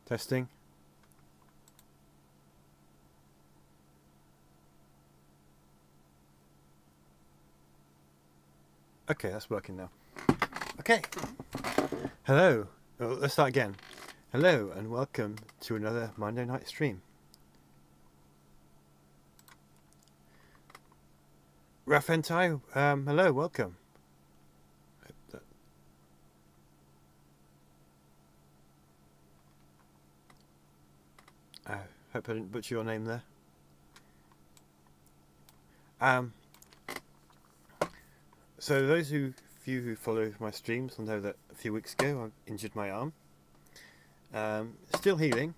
Testing. Okay, that's working now. Okay. Hello. Oh, let's start again. Hello and welcome to another Monday night stream. Rafentai, hello, welcome. I hope I didn't butcher your name there. So those of you who follow my streams will know that a few weeks ago I injured my arm. Still healing,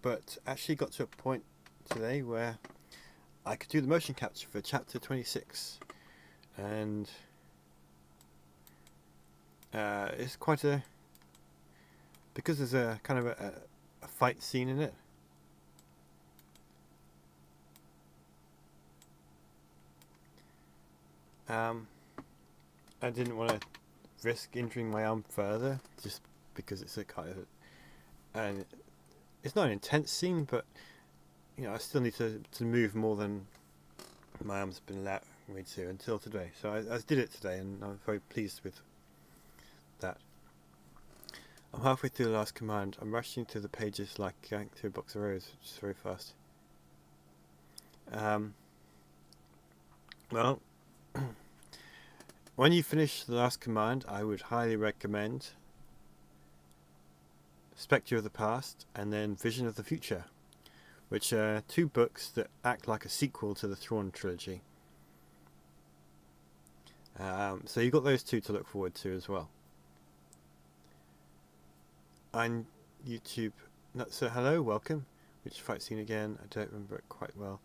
but actually got to a point today where I could do the motion capture for chapter 26, and it's quite a, because there's a kind of a fight scene in it. I didn't want to risk injuring my arm further, just because it's a kind of, and it's not an intense scene, but you know I still need to move more than my arm's been allowed me to until today. So I did it today, and I'm very pleased with that. I'm halfway through the last command. I'm rushing through the pages like going through a box of roses, which is very fast. Well, when you finish the last command, I would highly recommend Spectre of the Past and then Vision of the Future, which are two books that act like a sequel to the Thrawn trilogy. So you've got those two to look forward to as well. On YouTube, so hello, welcome. Which fight scene again? I don't remember it quite well.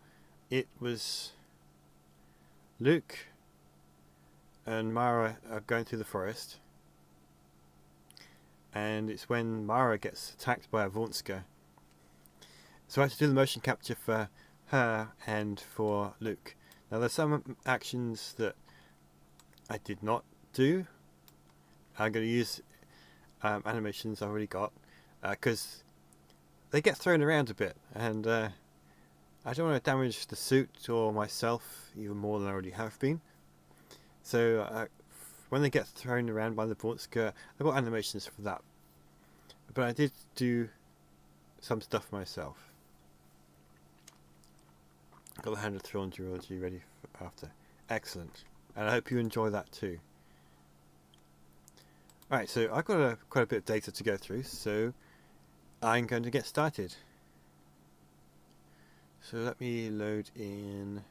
It was Luke and Mara are going through the forest, and it's when Mara gets attacked by a Vornska. So I had to do the motion capture for her and for Luke. Now there's some actions that I did not do. I'm going to use animations I've already got, because they get thrown around a bit, and I don't want to damage the suit or myself even more than I already have been. So when they get thrown around by the Vornska, I've got animations for that. But I did do some stuff myself. Got the Hand of Thrawn duology ready for after. Excellent. And I hope you enjoy that too. Right, so I've got quite a bit of data to go through, so I'm going to get started. So let me load in.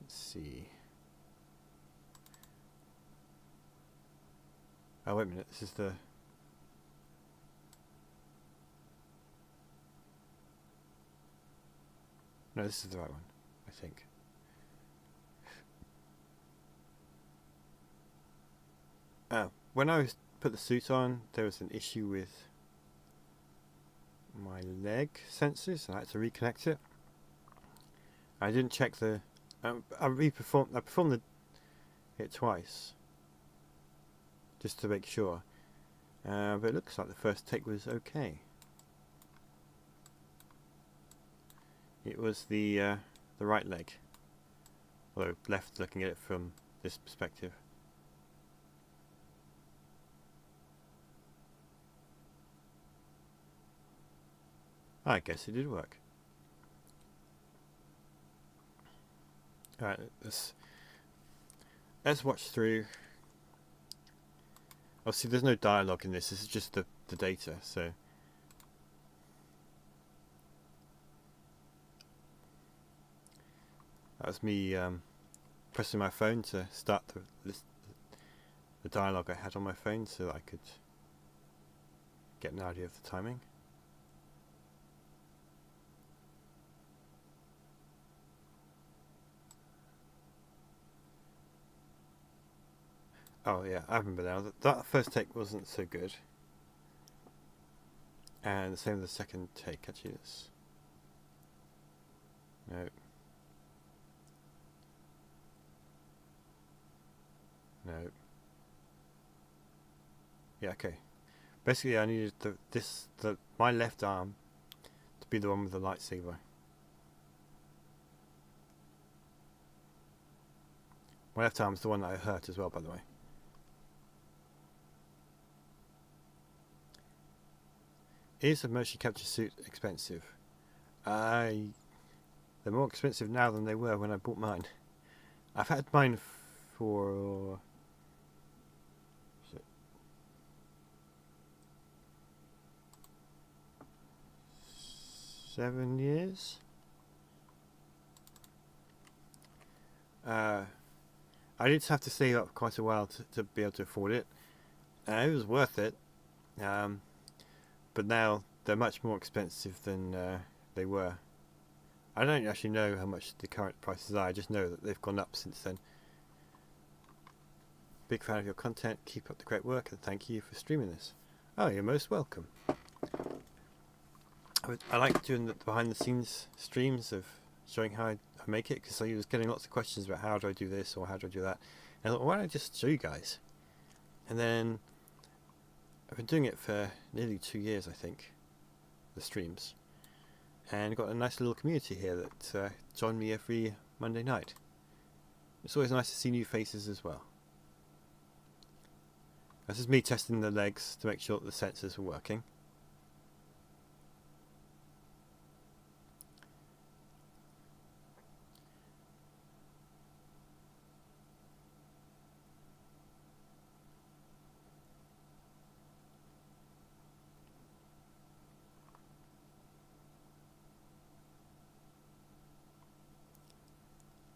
Let's see. Oh, wait a minute, this is the... No, this is the right one, I think. When I put the suit on, there was an issue with my leg sensors, and I had to reconnect it. I didn't check the... I performed it twice, just to make sure. But it looks like the first take was okay. It was the right leg, although left looking at it from this perspective. I guess it did work. Alright, let's watch through. Obviously there's no dialogue in this is just the data, so that was me pressing my phone to start the dialogue I had on my phone so that I could get an idea of the timing. Oh yeah, I remember now. That first take wasn't so good. And the same with the second take, actually. No. No. Yeah, okay. Basically, I needed my left arm to be the one with the lightsaber. My left arm is the one that I hurt as well, by the way. Is a motion capture suit expensive? They're more expensive now than they were when I bought mine. I've had mine for 7 years. I did have to save up quite a while to be able to afford it. It was worth it. But now they're much more expensive than they were. I don't actually know how much the current prices are. I just know that they've gone up since then. Big fan of your content. Keep up the great work and thank you for streaming this. Oh, you're most welcome. I like doing the behind the scenes streams of showing how I make it, because I was getting lots of questions about how do I do this or how do I do that. And I thought, why don't I just show you guys? And then I've been doing it for nearly 2 years, I think, the streams. And got a nice little community here that join me every Monday night. It's always nice to see new faces as well. This is me testing the legs to make sure that the sensors are working.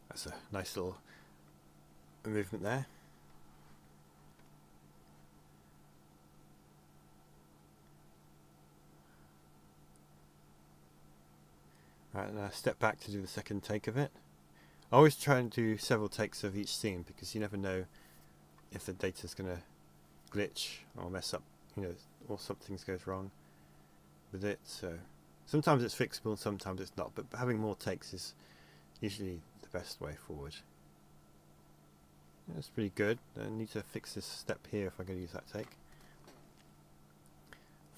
That's a nice little movement there. Right, now step back to do the second take of it. I always try and do several takes of each scene, because you never know if the data's going to glitch or mess up, or something goes wrong with it. So sometimes it's fixable and sometimes it's not, but having more takes is usually the best way forward. That's pretty good. I need to fix this step here if I'm going to use that take.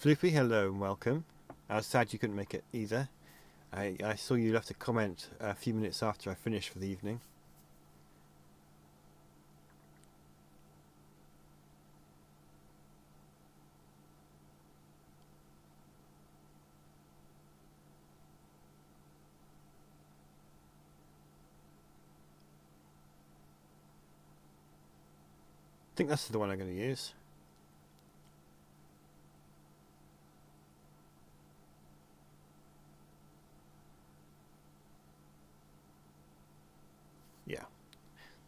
Floopy, hello and welcome. I was sad you couldn't make it either. I saw you left a comment a few minutes after I finished for the evening. I think that's the one I'm going to use. Yeah,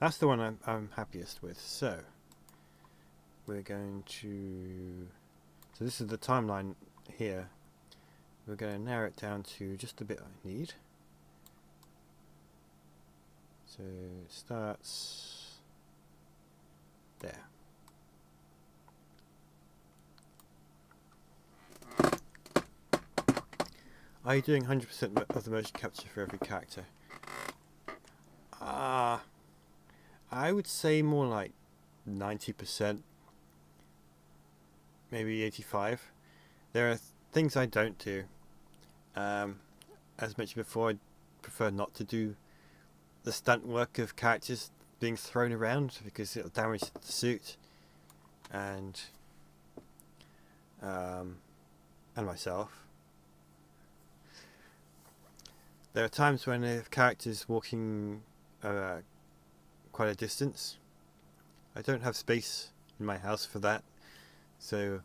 that's the one I'm happiest with. So we're going to, so this is the timeline here. We're going to narrow it down to just the bit I need. So it starts there. Are you doing 100% of the motion capture for every character? I would say more like 90%, maybe 85%. There are things I don't do. As mentioned before, I prefer not to do the stunt work of characters being thrown around, because it'll damage the suit and myself. There are times when if characters walking quite a distance, I don't have space in my house for that, so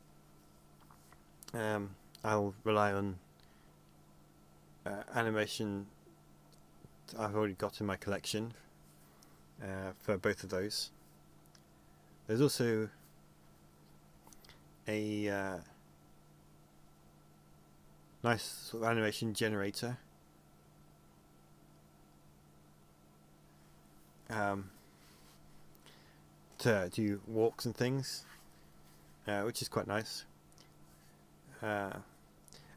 I'll rely on animation I've already got in my collection for both of those. There's also a nice sort of animation generator to do walks and things, which is quite nice. And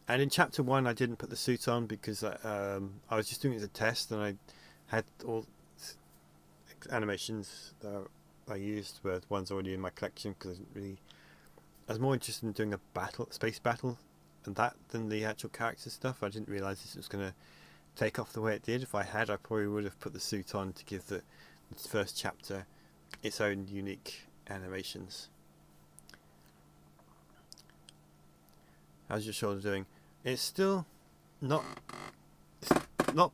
in chapter 1 I didn't put the suit on because I was just doing it as a test, and I had all animations that I used were ones already in my collection, because I didn't really I was more interested in doing a space battle, and that than the actual character stuff. I didn't realise this was going to take off the way it did. If I had, I probably would have put the suit on to give the first chapter its own unique animations. How's your shoulder doing? It's still not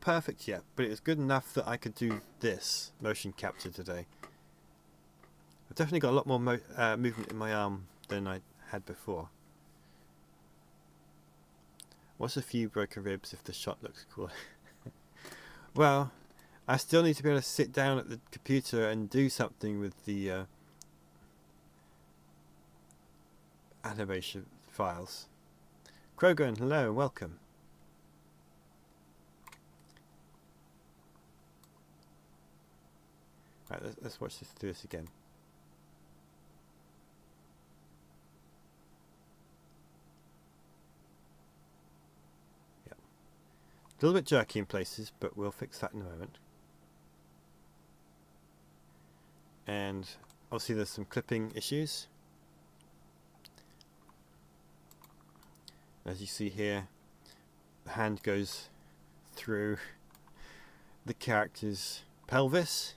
perfect yet, but it was good enough that I could do this motion capture today. I've definitely got a lot more movement in my arm than I had before. What's a few broken ribs if the shot looks cool? Well, I still need to be able to sit down at the computer and do something with the animation files. Krogan, hello, welcome. Right, let's watch this, do this again. Yeah, a little bit jerky in places, but we'll fix that in a moment. And obviously there's some clipping issues. As you see here, the hand goes through the character's pelvis.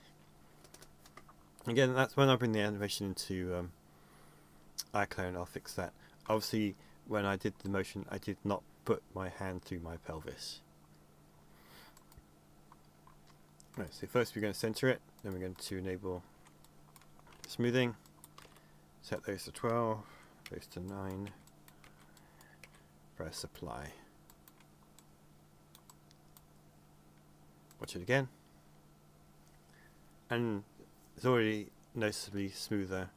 Again, that's when I bring the animation into iClone, I'll fix that. Obviously, when I did the motion, I did not put my hand through my pelvis. Right, so first we're going to center it, then we're going to enable smoothing. Set those to 12, those to 9. Press apply. Watch it again. And it's already noticeably smoother.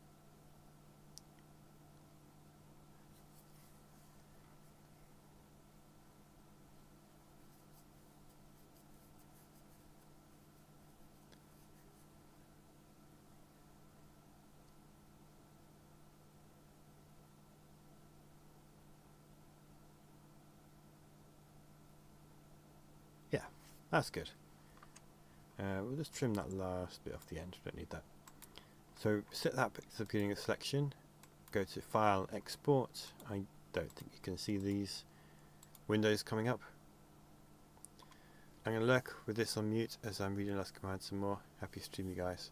Yeah, that's good. We'll just trim that last bit off the end, we don't need that. So set that at the beginning of selection, go to File, Export. I don't think you can see these windows coming up. I'm going to lurk with this on mute as I'm reading last command some more. Happy stream, you guys.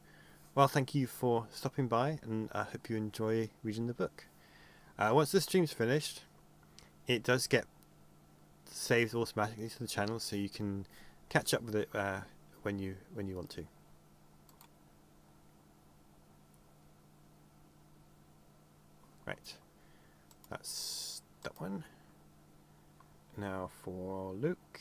Well, thank you for stopping by, and I hope you enjoy reading the book. Once the stream's finished, it does get saved automatically to the channel, so you can catch up with it when you want to. Right, that's that one. Now for Luke.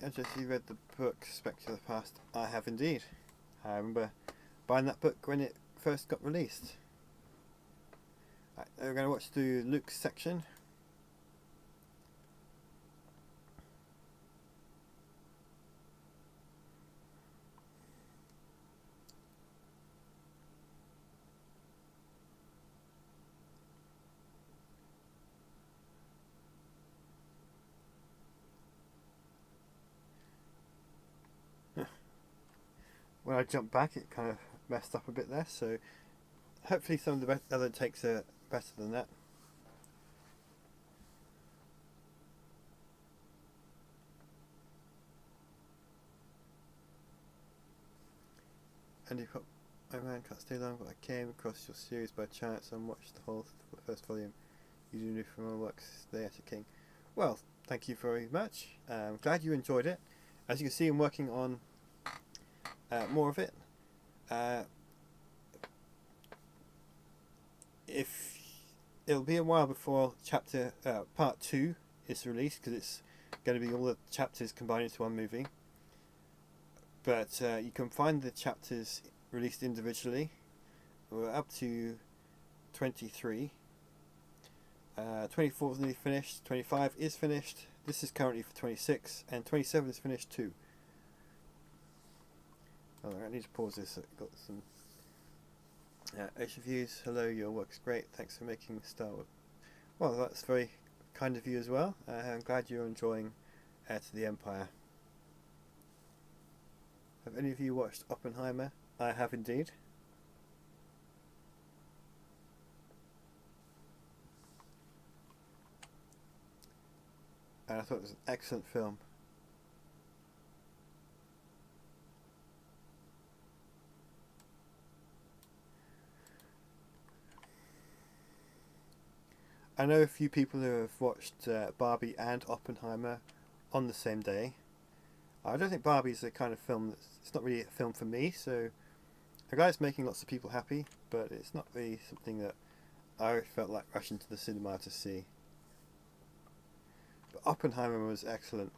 As you read the book Spectre of the Past, I have indeed. I remember buying that book when it first got released. Right, we're going to watch the Luke section. When I jumped back, it kind of messed up a bit there, so hopefully some of the other takes are better than that. And you put, my man can't stay long, but I came across your series by chance and watched the whole first volume. You do new from my works there to King. Well, thank you very much. I'm glad you enjoyed it. As you can see, I'm working on more of it. If it'll be a while before chapter part 2 is released, because it's going to be all the chapters combined into one movie. But you can find the chapters released individually. We're up to 23. 24 is nearly finished. 25 is finished. This is currently for 26, and 27 is finished too. Oh, I need to pause this. I've got some Ocean Views. Hello, your work's great. Thanks for making Star Wars. Well, that's very kind of you as well. I'm glad you're enjoying Heir to the Empire. Have any of you watched Oppenheimer? I have indeed. And I thought it was an excellent film. I know a few people who have watched Barbie and Oppenheimer on the same day. I don't think Barbie's the kind of film that's... It's not really a film for me, so... The guy's making lots of people happy, but it's not really something that I felt like rushing to the cinema to see. But Oppenheimer was excellent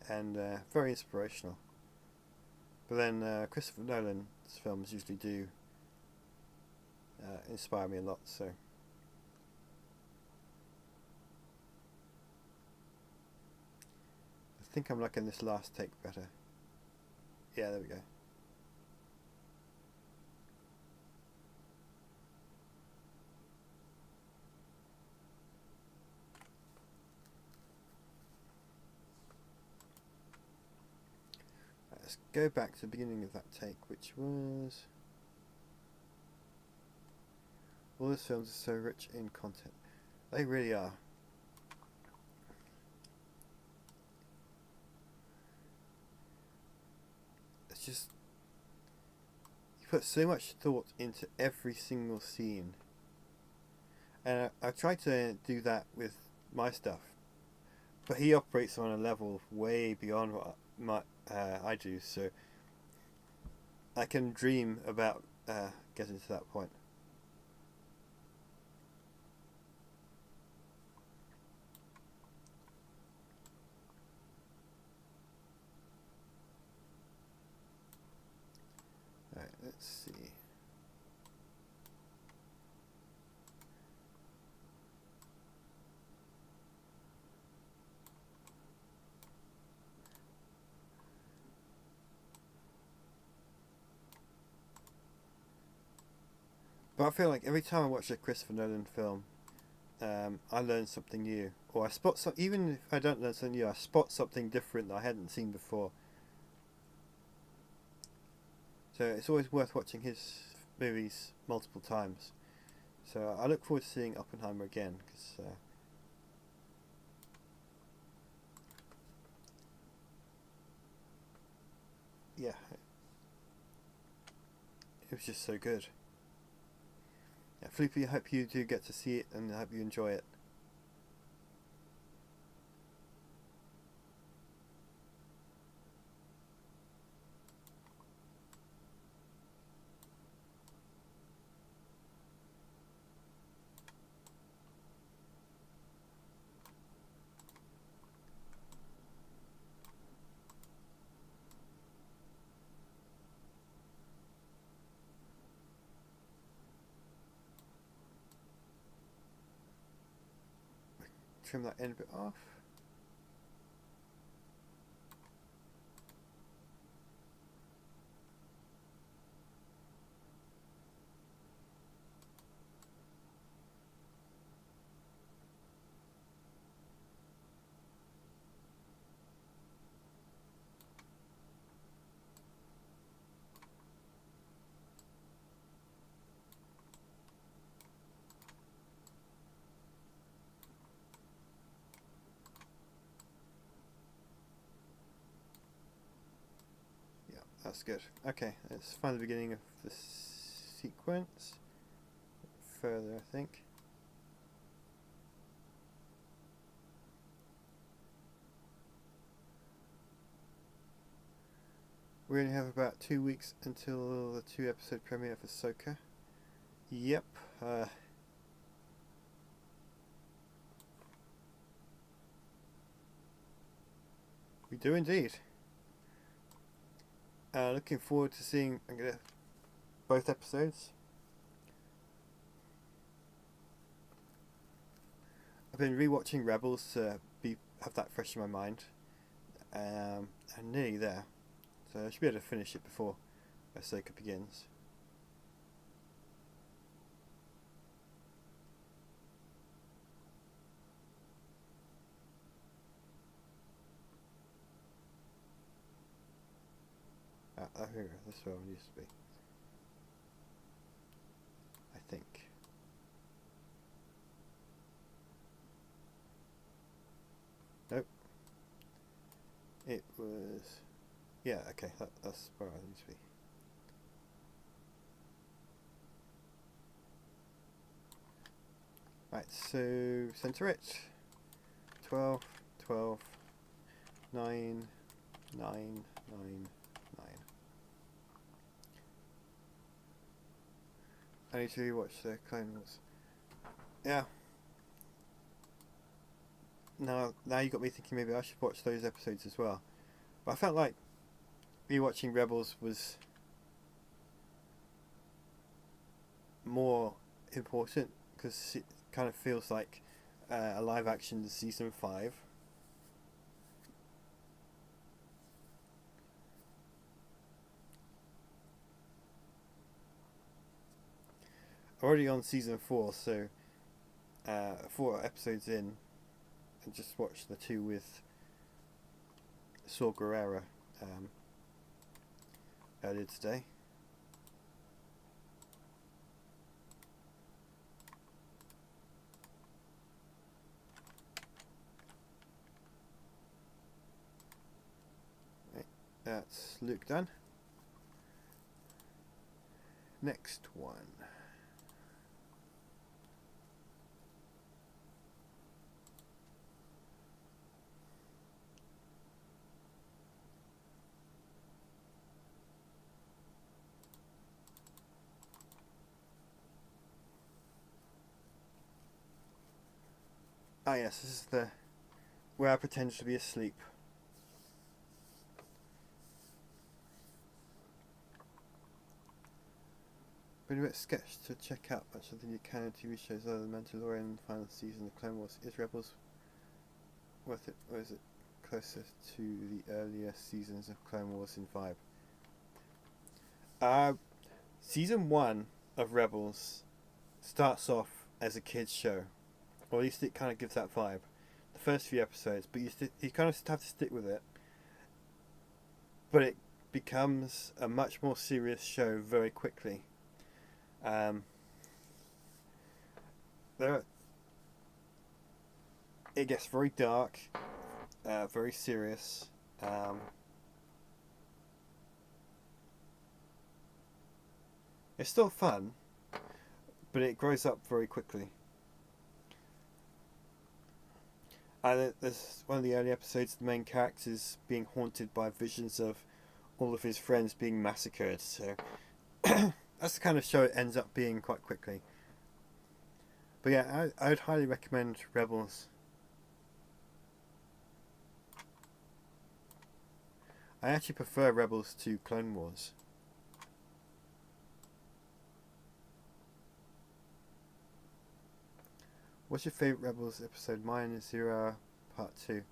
and very inspirational. But then Christopher Nolan's films usually do inspire me a lot, so... I think I'm liking this last take better. Yeah, there we go. Right, let's go back to the beginning of that take, which was... All these films are so rich in content. They really are. It's just... You put so much thought into every single scene. And I try to do that with my stuff. But he operates on a level way beyond what I do, so... I can dream about getting to that point. Alright, let's see. But I feel like every time I watch a Christopher Nolan film, I learn something new. Or I spot some, even if I don't learn something new, I spot something different that I hadn't seen before. So it's always worth watching his movies multiple times. So I look forward to seeing Oppenheimer again, because yeah, it was just so good. Yeah, Floopy, I hope you do get to see it, and I hope you enjoy it. Trim that end a bit off. That's good. Okay, let's find the beginning of the sequence. Further, I think. We only have about 2 weeks until the 2-episode premiere for Ahsoka. Yep. We do indeed. Looking forward to seeing both episodes. I've been rewatching Rebels to have that fresh in my mind. I'm nearly there, so I should be able to finish it before Ahsoka begins. Here, this is where it used to be. I think. Nope. It was... Yeah, okay, that's where I used to be. Right, so center it. 12, 12, 9, 9, 9, 9. I need to rewatch the Clone Wars. Yeah. Now you got me thinking maybe I should watch those episodes as well. But I felt like rewatching Rebels was more important because it kind of feels like a live action season 5. Already on season 4, so 4 episodes in, and just watched the 2 with Saw Gerrera earlier today. Right, that's Luke done. Next one. Ah yes, this is the where I pretend to be asleep. Been a bit sketched to check out much of the new canon TV shows other than Mandalorian, the final season of Clone Wars. Is Rebels worth it, or is it closer to the earlier seasons of Clone Wars in vibe? Season 1 of Rebels starts off as a kids show, or at least it kind of gives that vibe. The first few episodes, but you kind of have to stick with it. But it becomes a much more serious show very quickly. It gets very dark, very serious. It's still fun, but it grows up very quickly. And there's one of the early episodes, the main character is being haunted by visions of all of his friends being massacred. So that's the kind of show it ends up being quite quickly. But yeah, I would highly recommend Rebels. I actually prefer Rebels to Clone Wars. What's your favourite Rebels episode? Mine is Zero Part 2.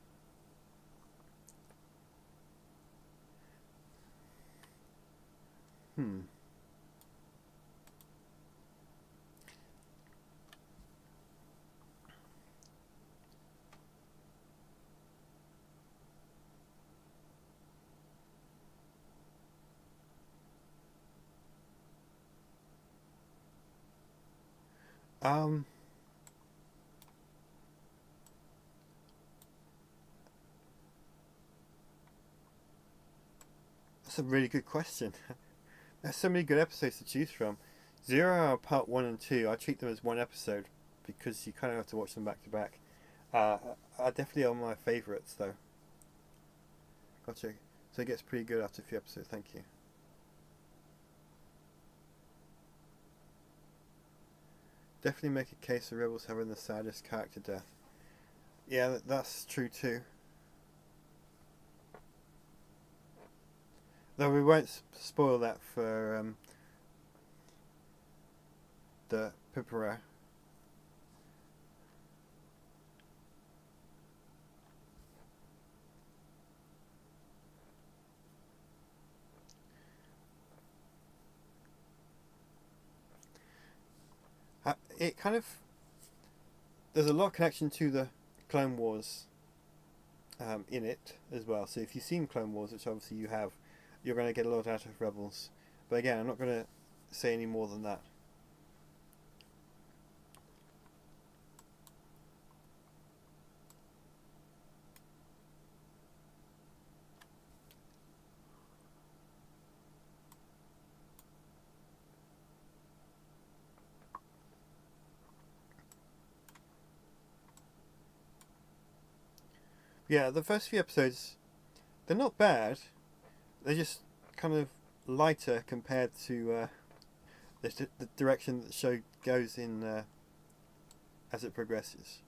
That's a really good question. There's so many good episodes to choose from. Zero Part 1 and 2, I treat them as one episode because you kind of have to watch them back to back. Are definitely on my favourites though. Gotcha. So it gets pretty good after a few episodes, thank you. Definitely make a case for Rebels having the saddest character death. Yeah, that's true too. Though we won't spoil that for the Pipera. It kind of... There's a lot of connection to the Clone Wars in it as well. So if you've seen Clone Wars, which obviously you have, you're going to get a lot out of Rebels. But again, I'm not going to say any more than that. Yeah, the first few episodes, they're not bad. They're just kind of lighter compared to the direction that the show goes in as it progresses.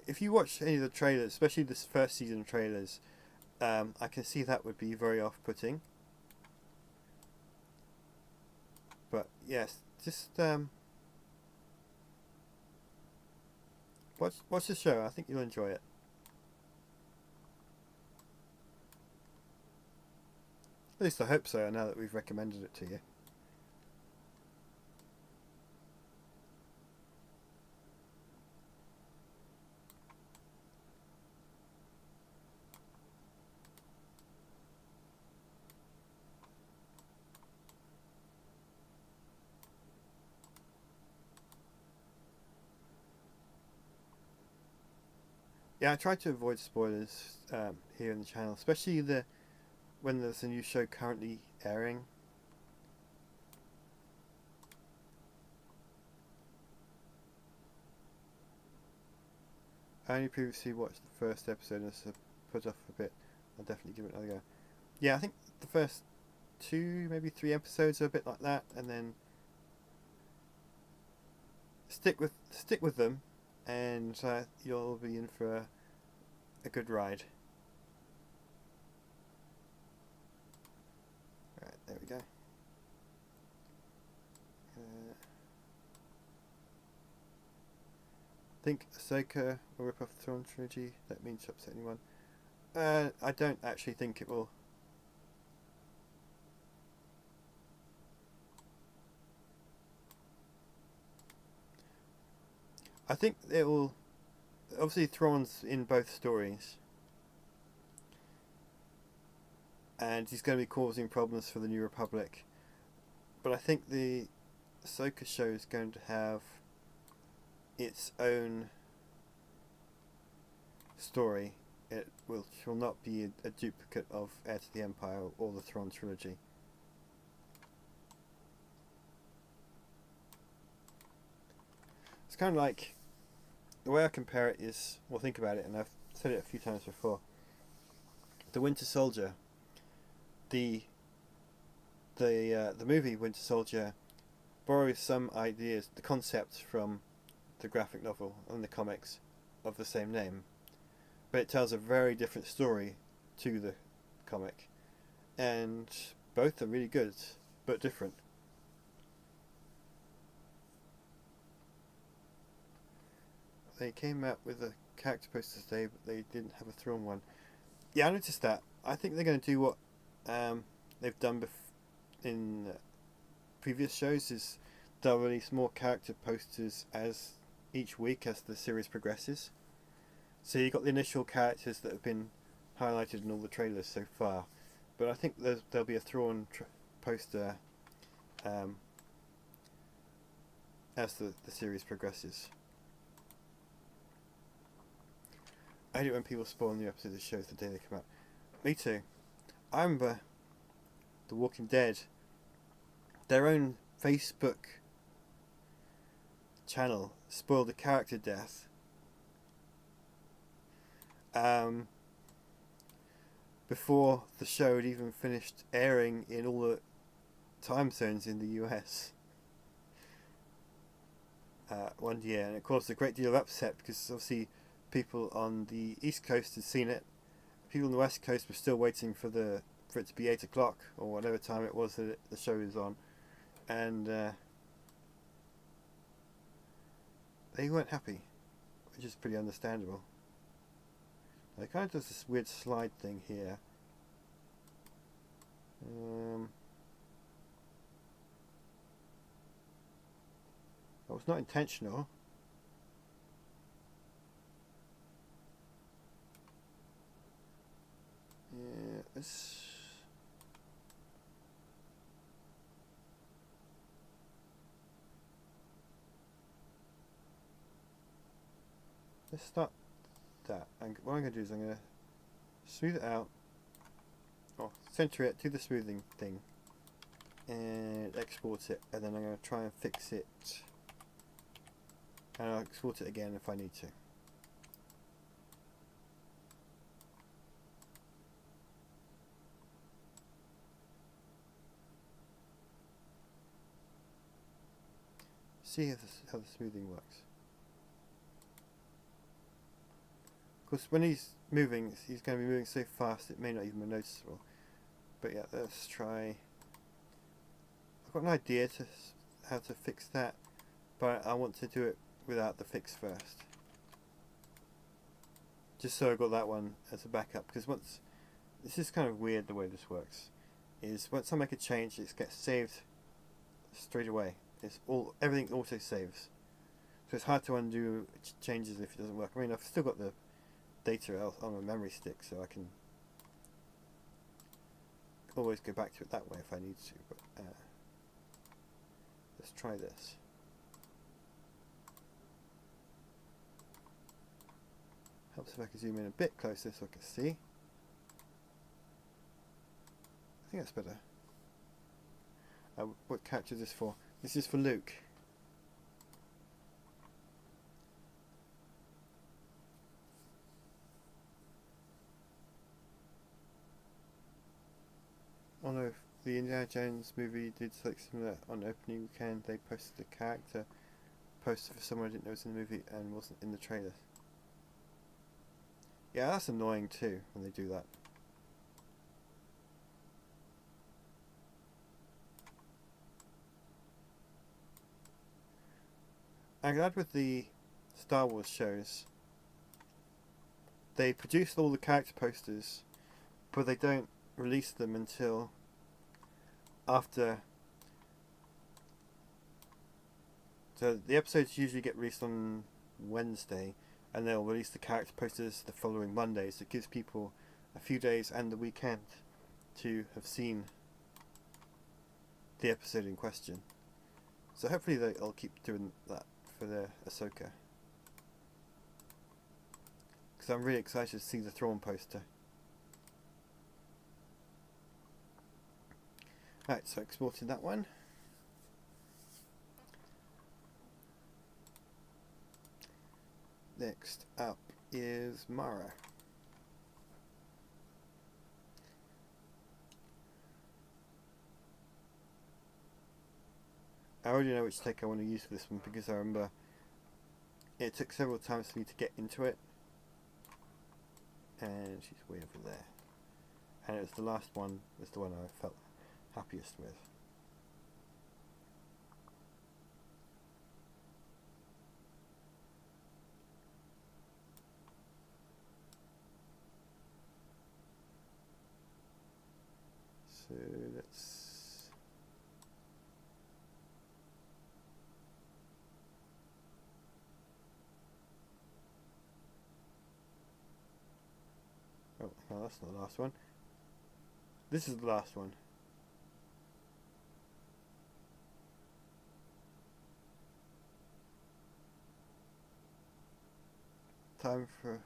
If you watch any of the trailers, especially this first season trailers, I can see that would be very off-putting. But yes, just watch the show. I think you'll enjoy it. At least I hope so. Now that we've recommended it to you. Yeah, I try to avoid spoilers here in the channel, especially when there's a new show currently airing. I only previously watched the first episode and so put off a bit. I'll definitely give it another go. Yeah, I think the first 2, maybe 3 episodes are a bit like that, and then stick with them, and you'll be in for a good ride. Right, there we go. Think Ahsoka will rip off the Thrawn trilogy. That means to upset anyone. I don't actually think it will. I think it will. Obviously, Thrawn's in both stories, and he's going to be causing problems for the New Republic. But I think the Ahsoka show is going to have its own story. It will not be a duplicate of Heir to the Empire or the Thrawn trilogy. It's kind of like, the way I compare it is, well, think about it, and I've said it a few times before. The Winter Soldier, the movie Winter Soldier borrows some ideas, the concept from the graphic novel and the comics of the same name, but it tells a very different story to the comic, and both are really good but different. They came out with a character poster today, but they didn't have a Thrawn one. Yeah, I noticed that. I think they're going to do what they've done in previous shows, is they'll release more character posters as each week as the series progresses. So you got the initial characters that have been highlighted in all the trailers so far, but I think there'll be a Thrawn poster as the series progresses. I hate it when people spoil new episodes of shows the day they come out. Me too. I remember The Walking Dead, their own Facebook channel spoiled a character death before the show had even finished airing in all the time zones in the US one year, and it caused a great deal of upset because obviously people on the East Coast had seen it. People on the West Coast were still waiting for the for it to be 8 o'clock or whatever time it was that the show is on, and they weren't happy, which is pretty understandable. It kind of does this weird slide thing here. That was not intentional. Yeah, let's start that. And what I'm going to do is I'm going to smooth it out, or center it, do the smoothing thing, and export it, and then I'm going to try and fix it, and I'll export it again if I need to. See how the smoothing works. Of course, when he's moving, he's going to be moving so fast it may not even be noticeable. But yeah, let's try. I've got an idea to how to fix that, but I want to do it without the fix first. Just so I got that one as a backup, because once this is kind of weird the way this works. Is once I make a change, it gets saved straight away. Everything auto saves, so it's hard to undo changes if it doesn't work. I mean, I've still got the data on a memory stick, so I can always go back to it that way if I need to. But let's try this. Helps if I can zoom in a bit closer so I can see. I think that's better. What character is this for? This is for Luke. Oh no, the Indiana Jones movie did something similar. On opening weekend they posted a character poster for someone I didn't know was in the movie and wasn't in the trailer. Yeah, that's annoying too when they do that. I'm glad with the Star Wars shows, they produce all the character posters, but they don't release them until after. So the episodes usually get released on Wednesday, and they'll release the character posters the following Monday, so it gives people a few days and the weekend to have seen the episode in question. So hopefully they'll keep doing that for the Ahsoka, because I'm really excited to see the Thrawn poster. Right, so exported that one. Next up is Mara. I already know which take I want to use for this one, because I remember it took several times for me to get into it, and she's way over there, and it was the last one was the one I felt happiest with. So let's. Oh, no, that's not the last one. This is the last one. Time for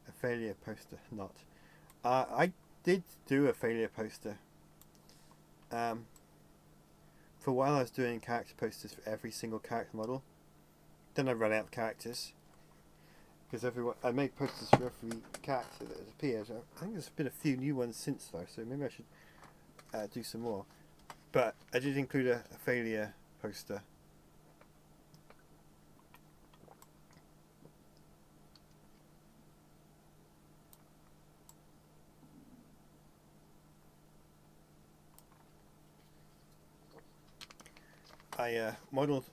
a failure poster. Not. I did do a failure poster. For a while I was doing character posters for every single character model. Then I ran out of characters. Because I made posters for every character that has appeared. I think there's been a few new ones since though, so maybe I should do some more. But I did include a failure poster. I modelled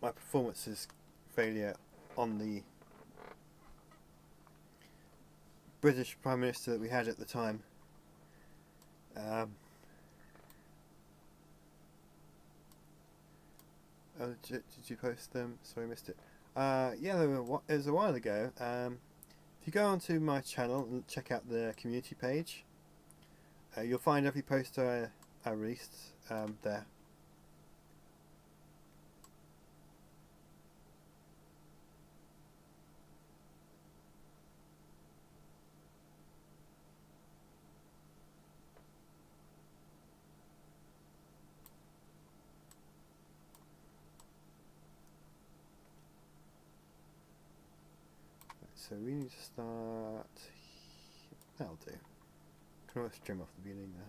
my performance's failure on the British Prime Minister that we had at the time. Oh, did you post them? Sorry, I missed it. Yeah, it was a while ago. If you go onto my channel and check out the community page, you'll find every post I released there. So we need to start. That'll do. Can always trim off the beginning there.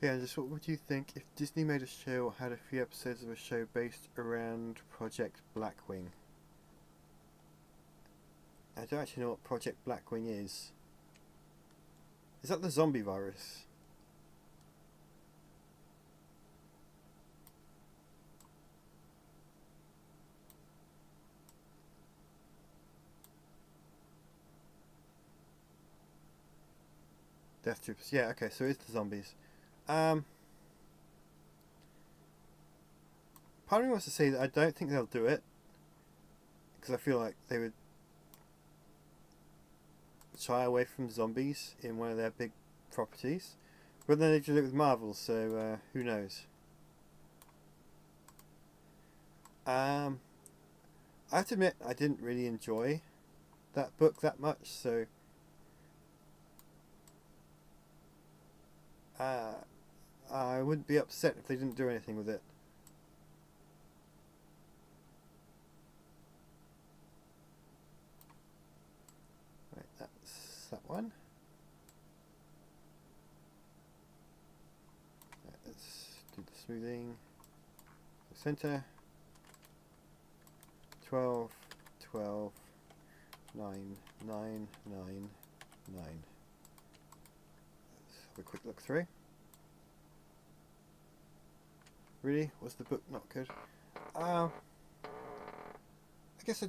Yeah, just what would you think if Disney made a show or had a few episodes of a show based around Project Blackwing? I don't actually know what Project Blackwing is. Is that the zombie virus? Death Troopers. Yeah, okay, so it's the zombies. Part of me wants to say that I don't think they'll do it, because I feel like they would shy away from zombies in one of their big properties. But then they did it with Marvel, so who knows? I have to admit, I didn't really enjoy that book that much, so I wouldn't be upset if they didn't do anything with it. Right, that's that one. Right, let's do the smoothing. Center. 12, 12, 9, 9, 9, 9. Let's have a quick look through. Really? Was the book not good? I guess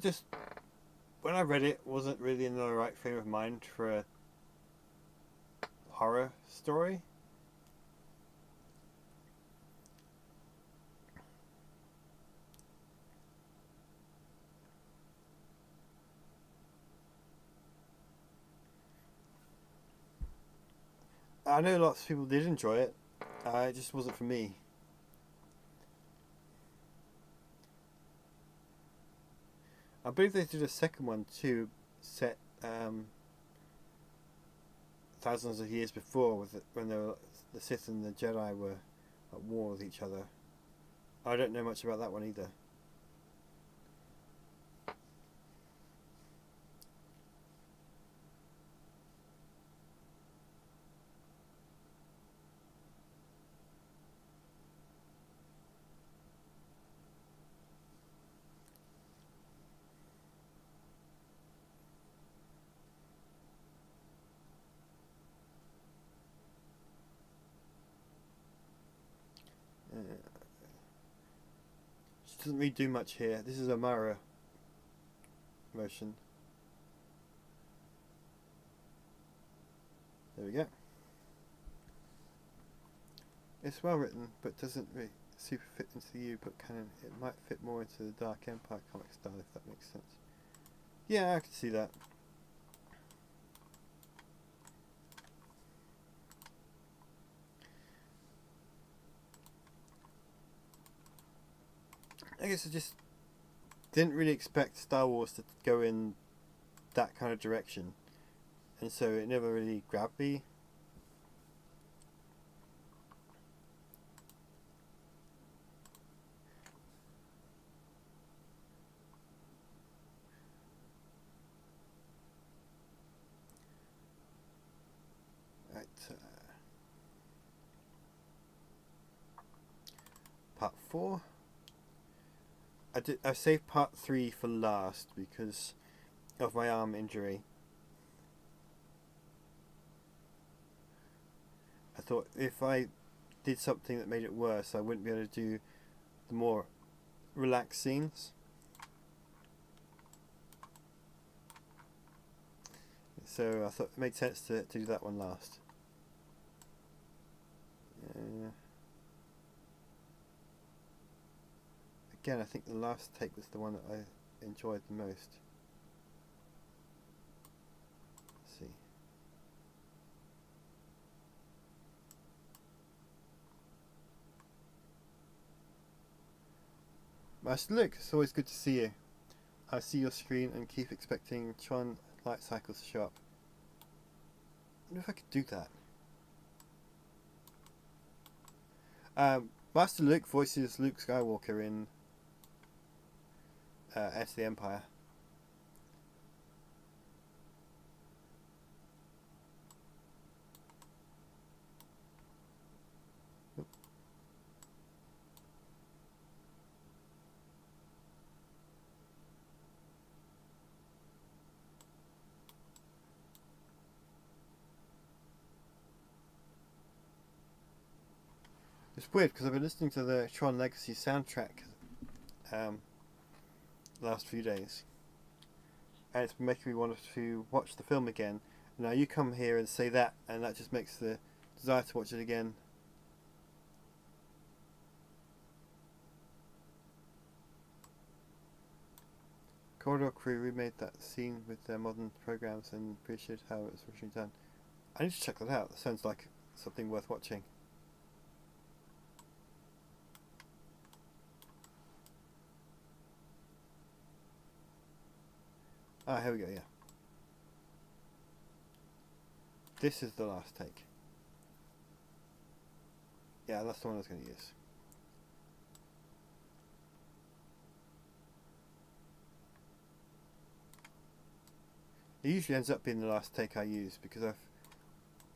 when I read it, wasn't really in the right frame of mind for a horror story. I know lots of people did enjoy it. It just wasn't for me. I believe they did a second one too, set thousands of years before, when the Sith and the Jedi were at war with each other. I don't know much about that one either. She doesn't really do much here. This is a Mara motion. There we go. It's well written, but doesn't really super fit into the U-book canon. It might fit more into the Dark Empire comic style, if that makes sense. Yeah, I can see that. I guess I just didn't really expect Star Wars to go in that kind of direction, and so it never really grabbed me. 4. I saved part 3 for last because of my arm injury. I thought if I did something that made it worse, I wouldn't be able to do the more relaxed scenes. So I thought it made sense to do that one last. Again, I think the last take was the one that I enjoyed the most. Let's see. Master Luke, it's always good to see you. I see your screen and keep expecting Tron light cycles to show up. I wonder if I could do that. Master Luke voices Luke Skywalker in Enter the Empire. Oop. It's weird because I've been listening to the Tron Legacy soundtrack last few days, and it's been making me want to watch the film again. Now you come here and say that, and that just makes the desire to watch it again. Corridor Crew remade that scene with their modern programs and appreciated how it was originally done. I need to check that out. That sounds like something worth watching. Ah, here we go, yeah. This is the last take. Yeah, that's the one I was going to use. It usually ends up being the last take I use because I've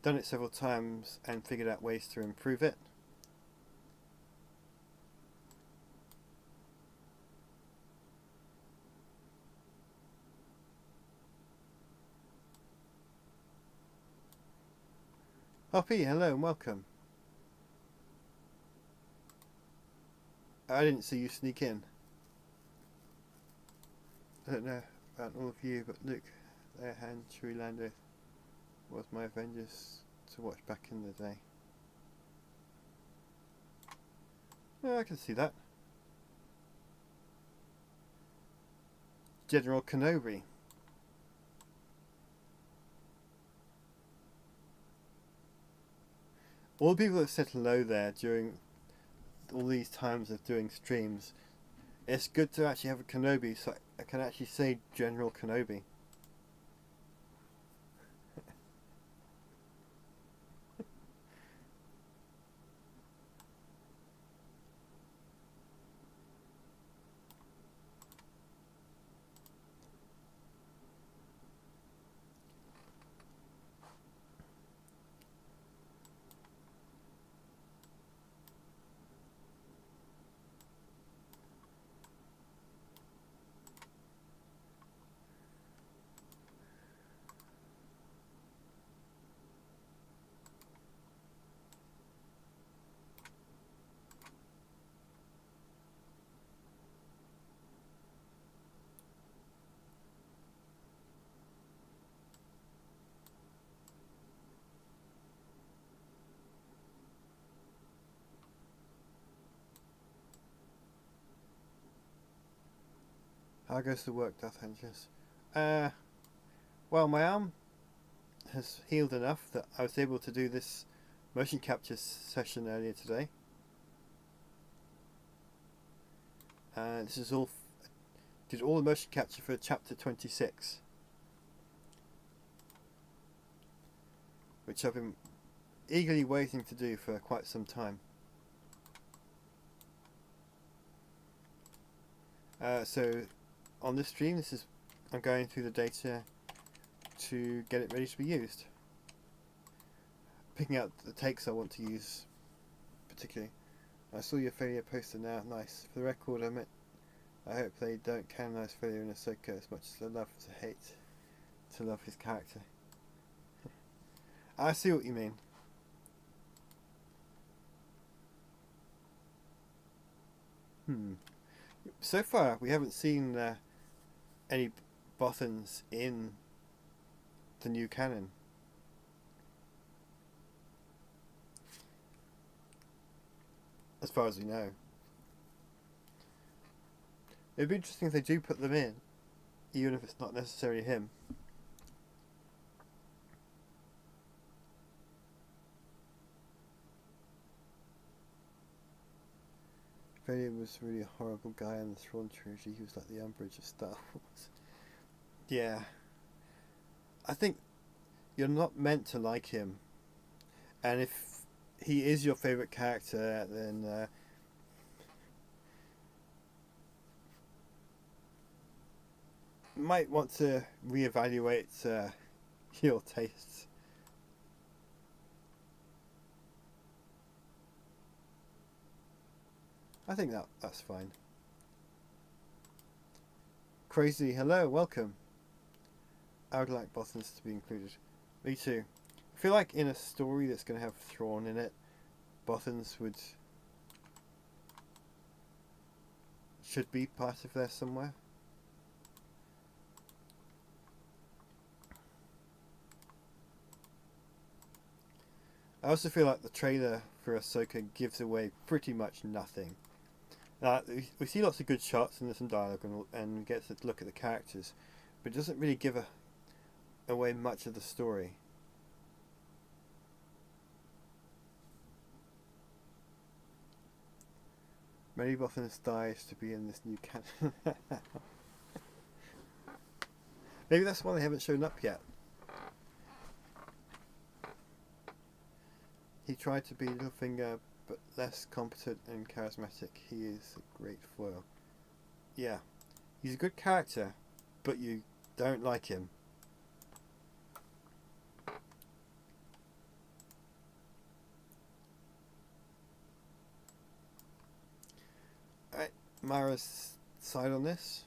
done it several times and figured out ways to improve it. Hoppy, hello and welcome. I didn't see you sneak in. I don't know about all of you, but look, their hand Chewie Lando was my Avengers to watch back in the day. Yeah, I can see that. General Kenobi. All the people that said hello there during all these times of doing streams, it's good to actually have a Kenobi so I can actually say General Kenobi. How goes the work, Death Angels? Well, my arm has healed enough that I was able to do this motion capture session earlier today. This is all did all the motion capture for chapter 26, which I've been eagerly waiting to do for quite some time. So on this stream, I'm going through the data to get it ready to be used. Picking out the takes I want to use particularly. I saw your failure poster now. Nice. For the record, I hope they don't canonize failure in Ahsoka as much as I love to hate to love his character. I see what you mean. So far, we haven't seen any Bothans in the new canon. As far as we know. It'd be interesting if they do put them in, even if it's not necessarily him. Vader was really a horrible guy in the Thrawn trilogy. He was like the Umbridge of Star Wars. Yeah. I think you're not meant to like him. And if he is your favourite character, then you might want to reevaluate your tastes. I think that's fine. Crazy, hello, welcome. I would like Bothans to be included. Me too. I feel like in a story that's going to have Thrawn in it, Bothans should be part of there somewhere. I also feel like the trailer for Ahsoka gives away pretty much nothing. We see lots of good shots and there's some dialogue and we get to look at the characters, but it doesn't really give away much of the story. Many Bothans dies to be in this new canon. Maybe that's why they haven't shown up yet. He tried to be Littlefinger, but less competent and charismatic. He is a great foil. Yeah, he's a good character, but you don't like him. Alright, Mara's side on this.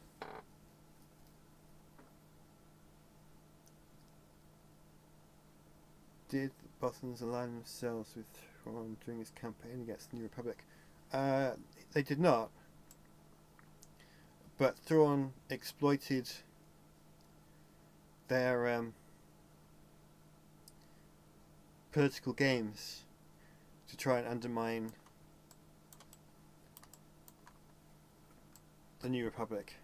Did the Bothans align themselves with Thrawn during his campaign against the New Republic? They did not. But Thrawn exploited their political games to try and undermine the New Republic.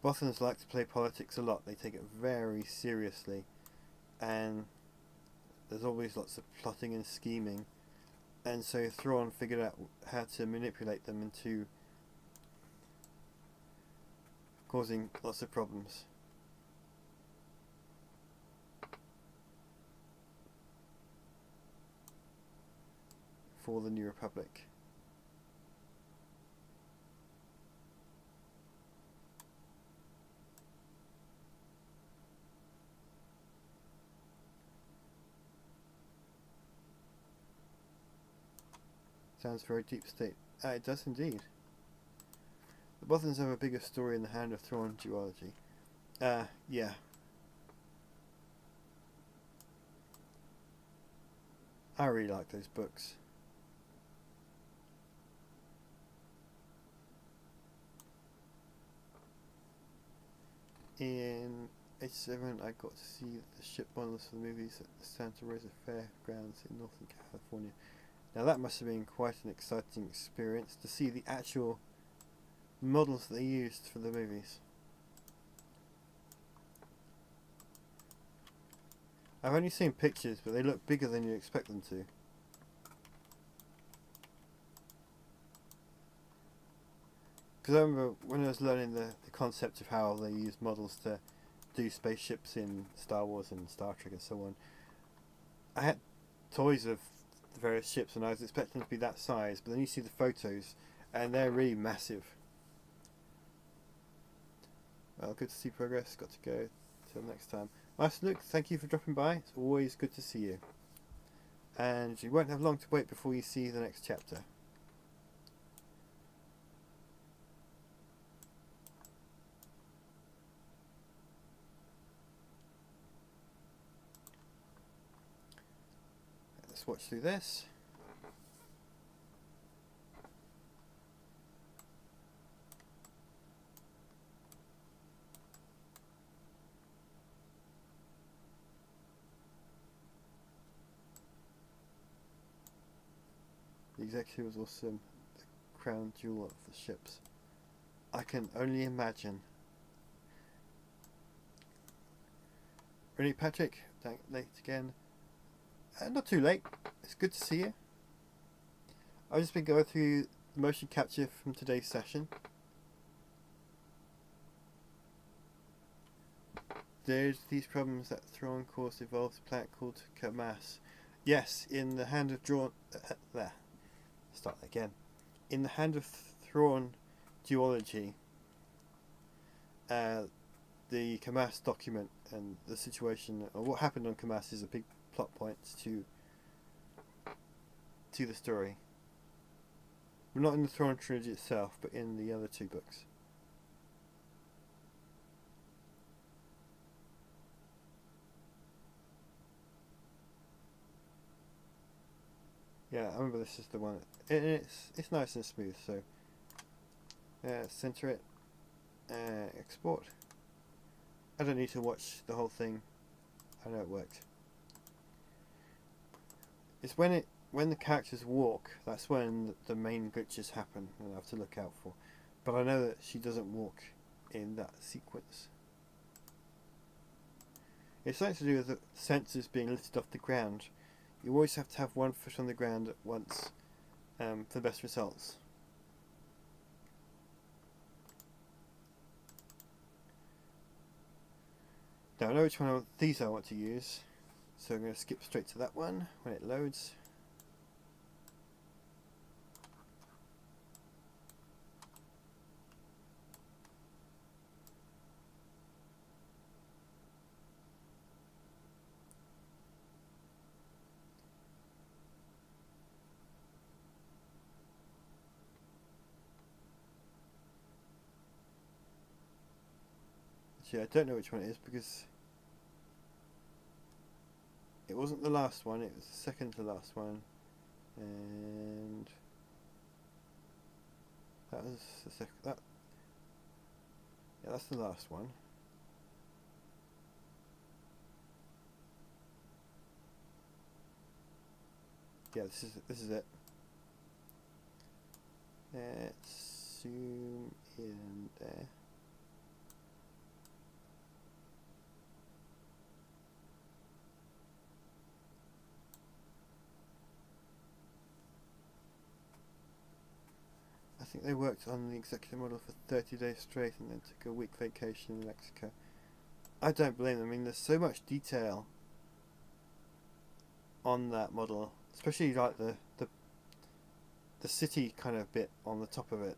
Bothans like to play politics a lot. They take it very seriously, and there's always lots of plotting and scheming, and so Thrawn figured out how to manipulate them into causing lots of problems. For the New Republic. Sounds very deep state. It does indeed. The Bothans have a bigger story in the Hand of Thrawn duology. Yeah. I really like those books. In '87, I got to see the ship models for the movies at the Santa Rosa Fairgrounds in Northern California. Now that must have been quite an exciting experience to see the actual models that they used for the movies. I've only seen pictures, but they look bigger than you expect them to. Because I remember when I was learning the concept of how they use models to do spaceships in Star Wars and Star Trek and so on, I had toys of the various ships and I was expecting them to be that size, but then you see the photos and they're really massive. Well, good to see progress. Got to go. Till next time. Master Luke, thank you for dropping by. It's always good to see you. And you won't have long to wait before you see the next chapter. Let's watch through this. The executive was awesome. The crown jewel of the ships. I can only imagine. Really, Patrick? Late again. Not too late. It's good to see you. I've just been going through the motion capture from today's session. There's these problems that Thrawn caused evolved a planet called Kamas. Yes, in the Hand of Drawn... there. Start again. In the Hand of Thrawn duology, the Kamas document and the situation, or what happened on Kamas, is a big plot point to the story. Not in the Thrawn trilogy itself, but in the other two books. Yeah, I remember this is the one. It's nice and smooth. So center it, export. I don't need to watch the whole thing. I know it worked. It's when the characters walk, that's when the main glitches happen and I have to look out for. But I know that she doesn't walk in that sequence. It's something to do with the sensors being lifted off the ground. You always have to have one foot on the ground at once for the best results. Now I know which one of these I want to use, so I'm going to skip straight to that one when it loads. Actually, I don't know which one it is because it wasn't the last one, it was the second to last one, and that was the second. Yeah, that's the last one. Yeah, this is it. Let's zoom in there. I think they worked on the executive model for 30 days straight and then took a week vacation in Mexico. I don't blame them. I mean, there's so much detail on that model, especially like the city kind of bit on the top of it.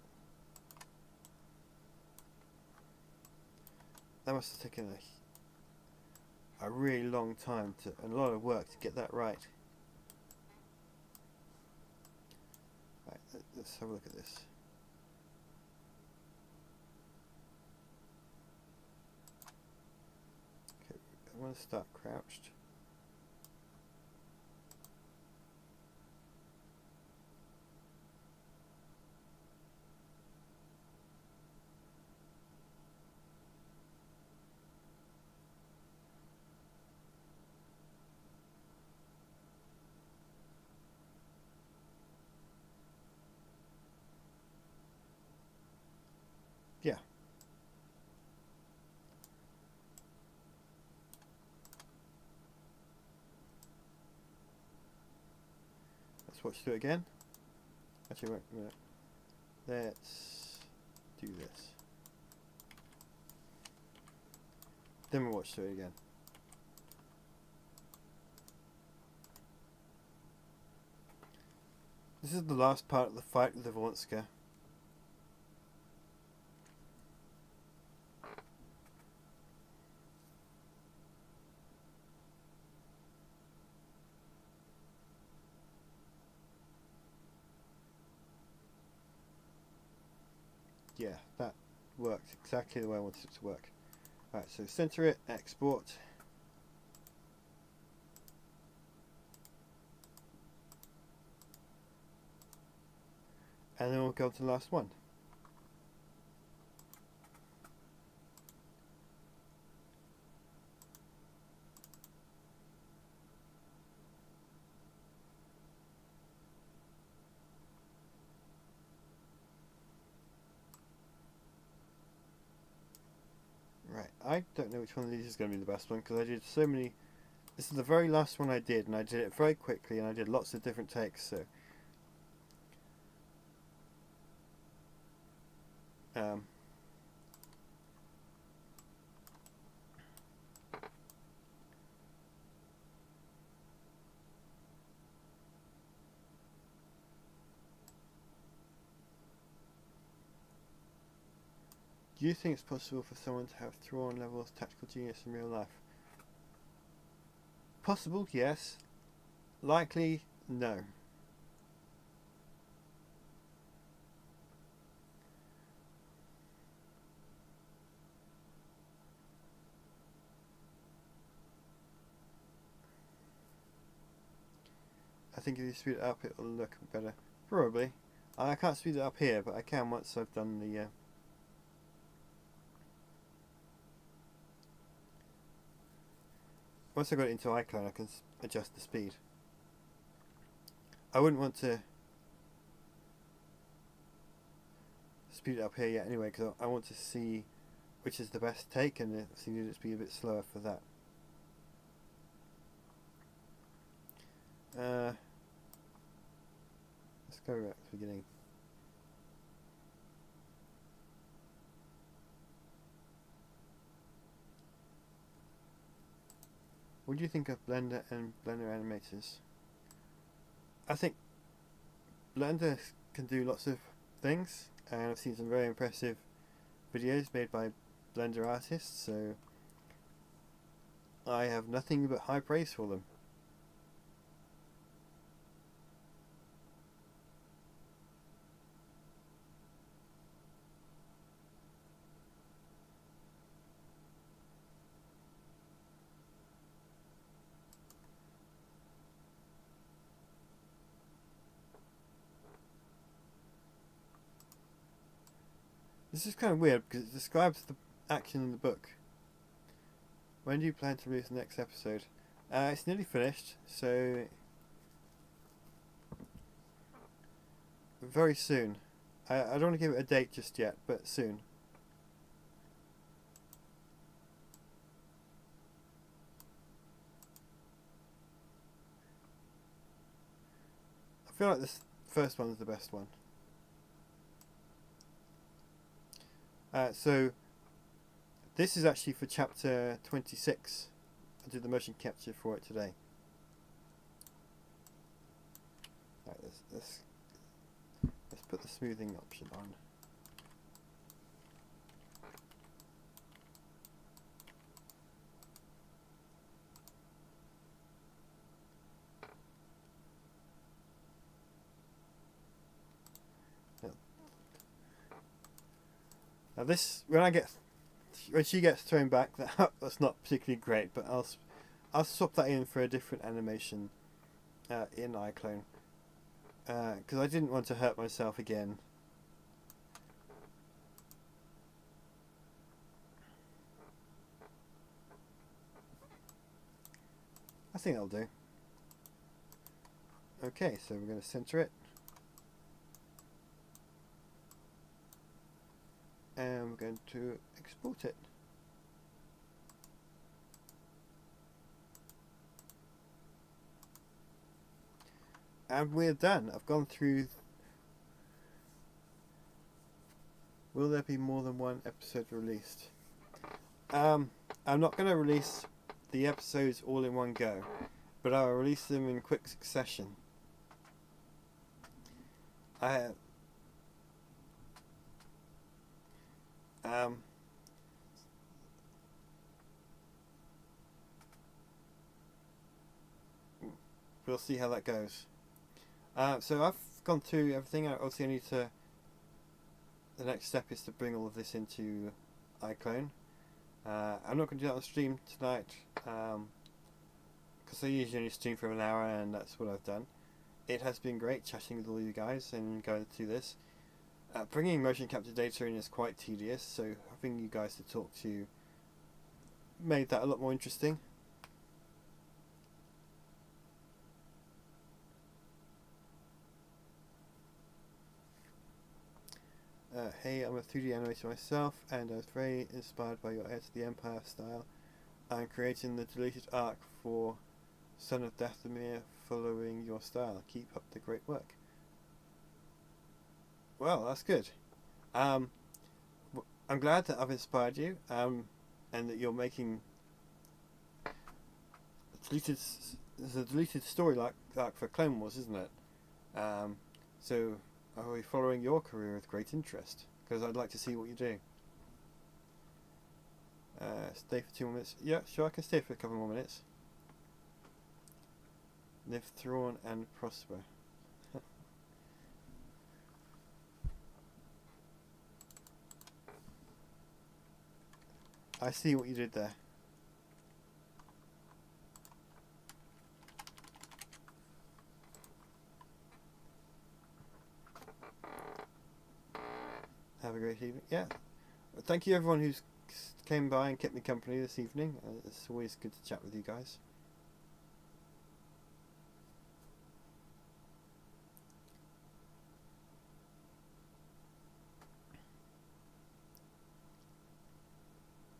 That must have taken a really long time and a lot of work to get that right. Right, let's have a look at this. Okay, I want to start crouched. Yeah. Let's watch through it again. Actually, wait a minute. Let's do this. Then we'll watch through it again. This is the last part of the fight with the Vornska. Yeah, that worked exactly the way I wanted it to work. Alright, so center it, export. And then we'll go to the last one. Right, I don't know which one of these is going to be the best one because I did so many. This is the very last one I did, and I did it very quickly, and I did lots of different takes. So, um, do you think it's possible for someone to have Thrawn levels tactical genius in real life? Possible, yes. Likely, no. I think if you speed it up, it'll look better. Probably. I can't speed it up here, but I can once I've done the. Once I got it into iClone, I can adjust the speed. I wouldn't want to speed it up here yet anyway, because I want to see which is the best take, and it needed to be a bit slower for that. Let's go back to the beginning. What do you think of Blender and Blender animators? I think Blender can do lots of things, and I've seen some very impressive videos made by Blender artists, so I have nothing but high praise for them. This is kind of weird because it describes the action in the book. When do you plan to release the next episode? It's nearly finished, so very soon. I don't want to give it a date just yet, but soon. I feel like this first one is the best one. So this is actually for chapter 26. I did the motion capture for it today. Right, let's put the smoothing option on. Now this, when she gets thrown back, that's not particularly great, but I'll swap that in for a different animation in iClone, because I didn't want to hurt myself again. I think that'll do. Okay, so we're going to center it. And we're going to export it. And we're done. I've gone through. Will there be more than one episode released? I'm not going to release the episodes all in one go, but I'll release them in quick succession. We'll see how that goes. So I've gone through everything. I also need to the next step is to bring all of this into iClone. I'm not going to do that on stream tonight, because I usually only stream for an hour, and that's what I've done. It has been great chatting with all you guys and going through this. Bringing motion capture data in is quite tedious, so having you guys to talk to made that a lot more interesting. Hey, I'm a 3D animator myself, and I was very inspired by your Heir to the Empire style. I'm creating the deleted arc for Son of Dathomir following your style. Keep up the great work. Well, that's good. I'm glad that I've inspired you, and that you're making the deleted story arc for Clone Wars, isn't it? So I'll be following your career with great interest, because I'd like to see what you do. Stay for 2 more minutes. Yeah, sure, I can stay for a couple more minutes. Live, Thrawn, and prosper. I see what you did there. Have a great evening. Yeah. Thank you everyone who's came by and kept me company this evening. It's always good to chat with you guys.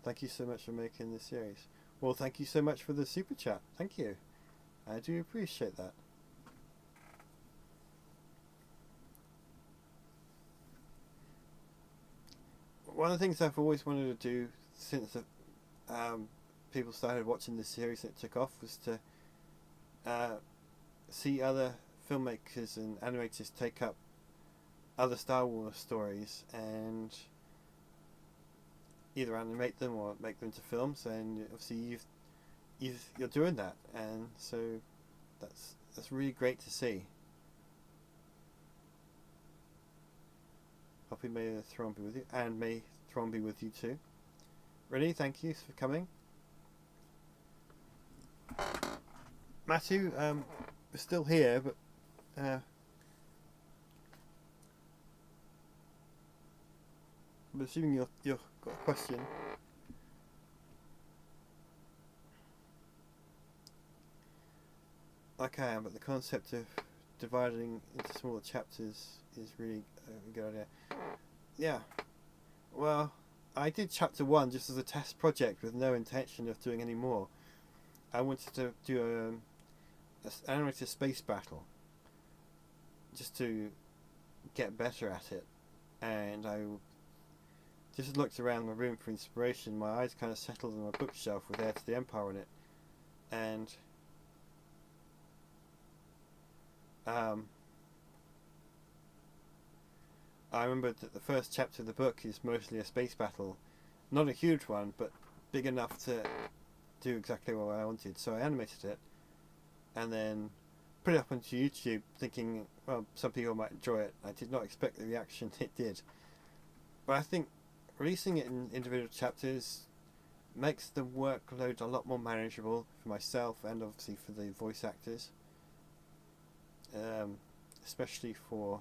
Thank you so much for making this series. Well, thank you so much for the super chat. Thank you. I do appreciate that. One of the things I've always wanted to do since people started watching this series and it took off was to see other filmmakers and animators take up other Star Wars stories and either animate them or make them into films, and obviously you're doing that, and so that's really great to see. Happy may the throne be with you, and may throne be with you too. Rennie, thank you for coming. Matthew, we're still here, but I'm assuming you've got a question. Okay, but the concept of dividing into smaller chapters is really a good idea. Yeah. Well, I did chapter 1 just as a test project with no intention of doing any more. I wanted to do an animated space battle just to get better at it, and I just looked around my room for inspiration. My eyes kind of settled on my bookshelf with Heir to the Empire on it, and I remembered that the first chapter of the book is mostly a space battle, not a huge one, but big enough to do exactly what I wanted. So I animated it, and then put it up onto YouTube, thinking, well, some people might enjoy it. I did not expect the reaction it did, but I think releasing it in individual chapters makes the workload a lot more manageable for myself and obviously for the voice actors, especially for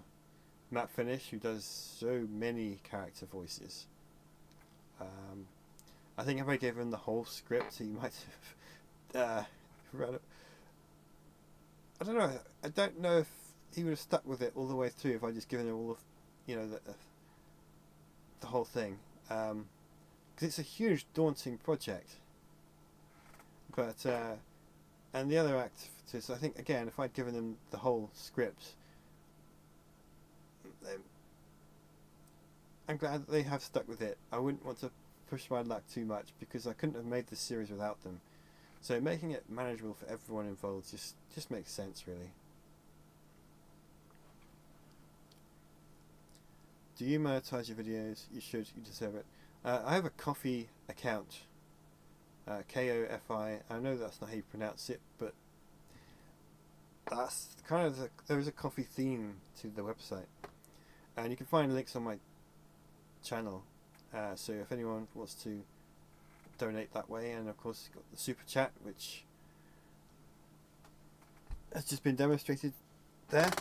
Matt Finish, who does so many character voices. I think if I gave him the whole script, he might have read it. I don't know. I don't know if he would have stuck with it all the way through if I just given him all of, the whole thing, because it's a huge, daunting project. But and the other actors, I think, again, if I'd given them the whole script, I'm glad that they have stuck with it. I wouldn't want to push my luck too much because I couldn't have made this series without them. So making it manageable for everyone involved just makes sense, really. Do you monetize your videos? You should. You deserve it. I have a Ko-fi account. Kofi. I know that's not how you pronounce it, but that's kind of there is a Ko-fi theme to the website, and you can find links on my channel. So if anyone wants to donate that way, and of course you've got the super chat, which has just been demonstrated there.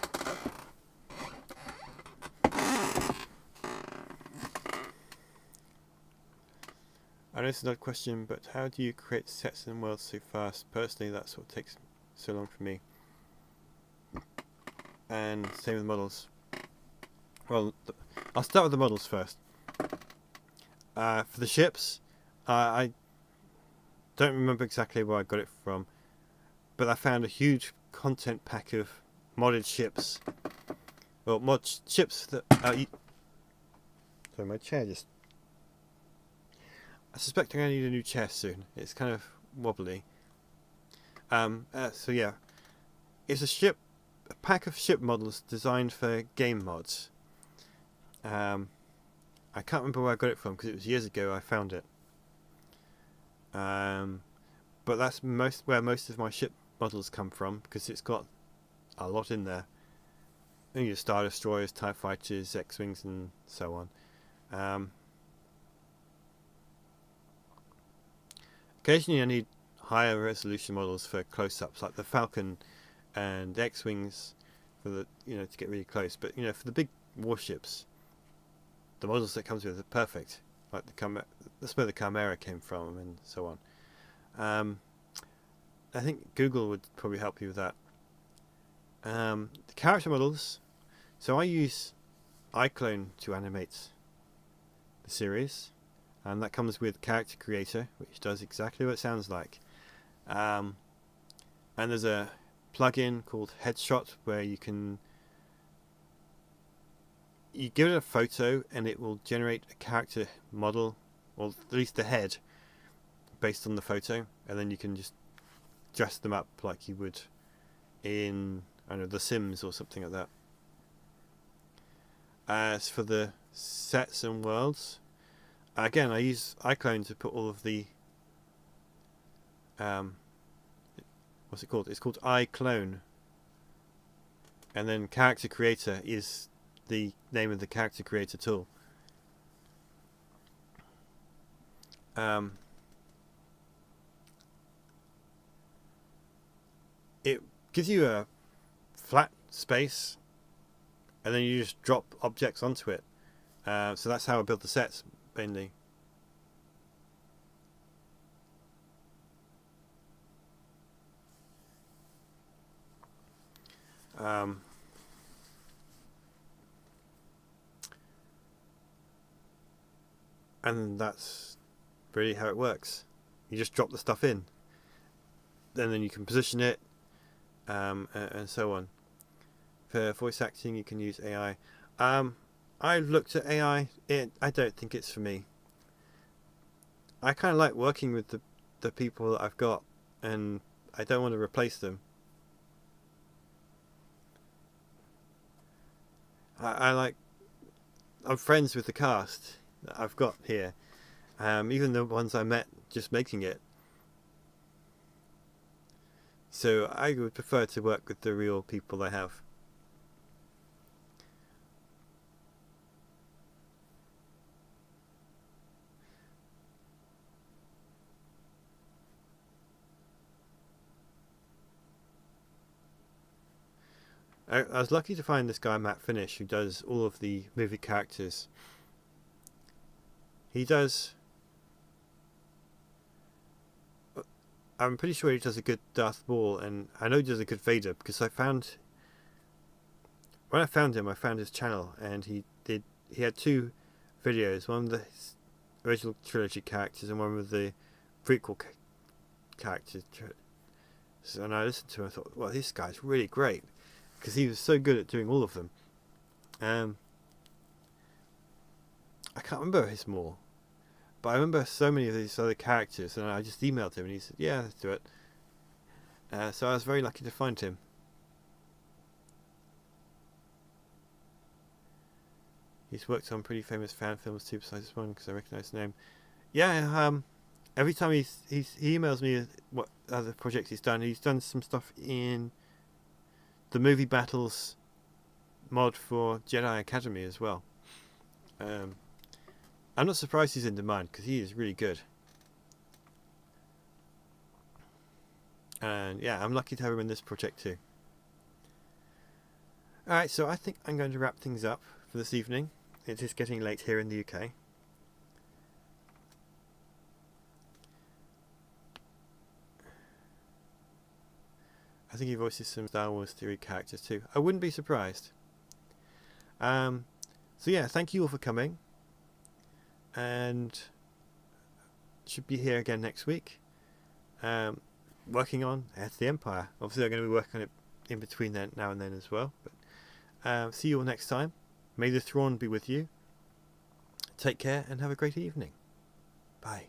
I know it's another question, but how do you create sets and worlds so fast? Personally, that's what takes so long for me. And same with models. Well, I'll start with the models first. For the ships, I don't remember exactly where I got it from, but I found a huge content pack of modded ships. Well, ships that... sorry, my chair just... I suspect I'm going to need a new chair soon. It's kind of wobbly. So yeah, it's a pack of ship models designed for game mods. I can't remember where I got it from because it was years ago I found it. But that's where most of my ship models come from, because it's got a lot in there. And your Star Destroyers, TIE Fighters, X-Wings and so on. Occasionally I need higher resolution models for close-ups, like the Falcon and X-Wings, for the to get really close. But for the big warships, the models that comes with are perfect. Like that's where the Chimera came from, and so on. I think Google would probably help you with that. The character models. So I use iClone to animate the series. And that comes with Character Creator, which does exactly what it sounds like. And there's a plugin called Headshot where you give it a photo and it will generate a character model, or at least the head, based on the photo, and then you can just dress them up like you would in, I don't know, The Sims or something like that. As for the sets and worlds, again, I use iClone to put all of the what's it called? It's called iClone. And then Character Creator is the name of the Character Creator tool. It gives you a flat space, and then you just drop objects onto it. So that's how I build the sets, mainly. And that's really how it works. You just drop the stuff in, and then you can position it, and so on. For voice acting, you can use AI. I've looked at AI. I don't think it's for me. I kind of like working with the people that I've got, and I don't want to replace them. I'm friends with the cast that I've got here, even the ones I met just making it. So I would prefer to work with the real people I have. I was lucky to find this guy, Matt Finish, who does all of the movie characters. I'm pretty sure he does a good Darth Maul, and I know he does a good Vader, because when I found him, I found his channel, and he had two videos, one with the original trilogy characters and one with the prequel characters. And I listened to him and I thought, well, this guy's really great, because he was so good at doing all of them. I can't remember his more, but I remember so many of these other characters, and I just emailed him and he said, yeah, let's do it. So I was very lucky to find him. He's worked on pretty famous fan films too, besides this one, because I recognise the name. Yeah, every time he emails me what other projects he's done. He's done some stuff in the movie battles mod for Jedi Academy as well. I'm not surprised he's in demand because he is really good. And yeah, I'm lucky to have him in this project too. Alright, so I think I'm going to wrap things up for this evening. It is getting late here in the UK. I think he voices some Star Wars theory characters too. I wouldn't be surprised. So yeah, thank you all for coming. And should be here again next week. Working on Heir to the Empire. Obviously I'm going to be working on it in between then, now and then as well. But see you all next time. May the Thrawn be with you. Take care and have a great evening. Bye.